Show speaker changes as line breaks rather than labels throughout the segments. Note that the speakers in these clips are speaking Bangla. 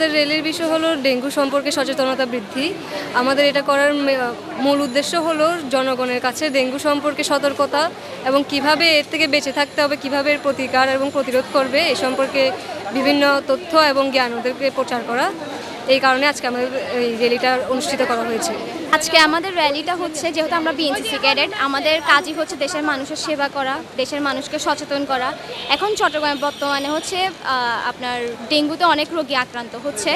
আমাদের র্যালির বিষয় হলো ডেঙ্গু সম্পর্কে সচেতনতা বৃদ্ধি। আমাদের এটা করার মূল উদ্দেশ্য হলো জনগণের কাছে ডেঙ্গু সম্পর্কে সতর্কতা এবং কিভাবে এর থেকে বেঁচে থাকতে হবে, কিভাবে এর প্রতিকার এবং প্রতিরোধ করবে এই সম্পর্কে বিভিন্ন তথ্য এবং জ্ঞান ওদেরকে প্রচার করা। এই কারণে আজকে আমাদের এই র্যালিটা অনুষ্ঠিত করা হয়েছে।
আজকে আমাদের র্যালিটা হচ্ছে, যেহেতু আমরা বিএনসিসি ক্যাডেট, আমাদের কাজই হচ্ছে দেশের মানুষের সেবা করা, দেশের মানুষকে সচেতন করা। এখন চট্টগ্রামে বর্তমানে হচ্ছে আপনার ডেঙ্গুতে অনেক রোগী আক্রান্ত হচ্ছে।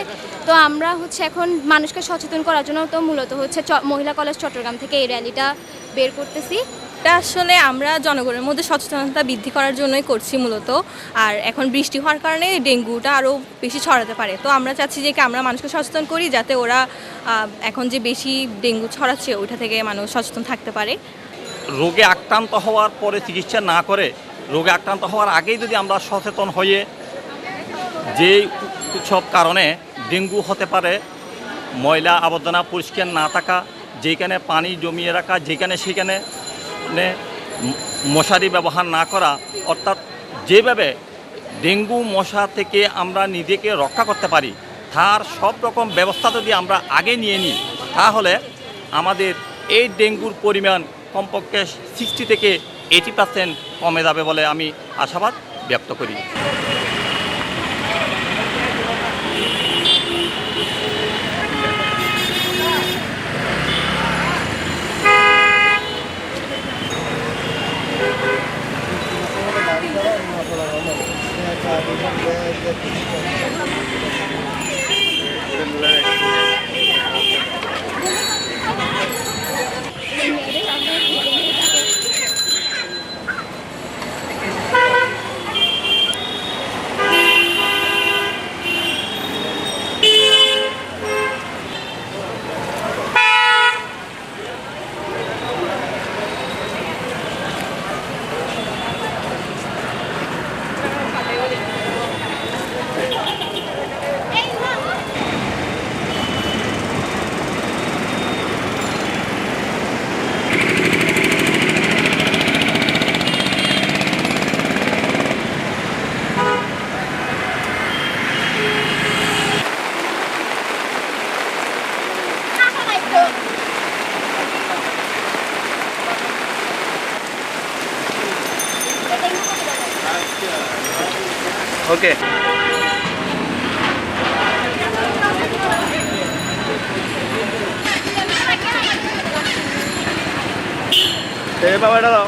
তো আমরা হচ্ছে এখন মানুষকে সচেতন করার জন্য তো মূলত হচ্ছে মহিলা কলেজ চট্টগ্রাম থেকে এই র্যালিটা বের করতেছি।
এটা আসলে আমরা জনগণের মধ্যে সচেতনতা বৃদ্ধি করার জন্যই করছি মূলত। আর এখন বৃষ্টি হওয়ার কারণে ডেঙ্গুটা আরও বেশি ছড়াতে পারে। তো আমরা চাচ্ছি যে আমরা মানুষকে সচেতন করি, যাতে ওরা এখন যে বেশি ডেঙ্গু ছড়াচ্ছে ওইটা থেকে মানুষ সচেতন থাকতে পারে।
রোগে আক্রান্ত হওয়ার পরে চিকিৎসা না করে রোগে আক্রান্ত হওয়ার আগেই যদি আমরা সচেতন হয়ে, যে সব কারণে ডেঙ্গু হতে পারে, ময়লা আবর্জনা পরিষ্কার না থাকা, যেখানে পানি জমিয়ে রাখা, যেখানে সেখানে মশারি ব্যবহার না করা, অর্থাৎ যেভাবে ডেঙ্গু মশা থেকে আমরা নিজেকে রক্ষা করতে পারি তার সব রকম ব্যবস্থা যদি আমরা আগে নিয়ে নিই, তাহলে আমাদের এই ডেঙ্গুর পরিমাণ কমপক্ষে 60 থেকে 80% কমে যাবে বলে আমি আশাবাদ ব্যক্ত করি।
ওকে, বাবা এটা দাও।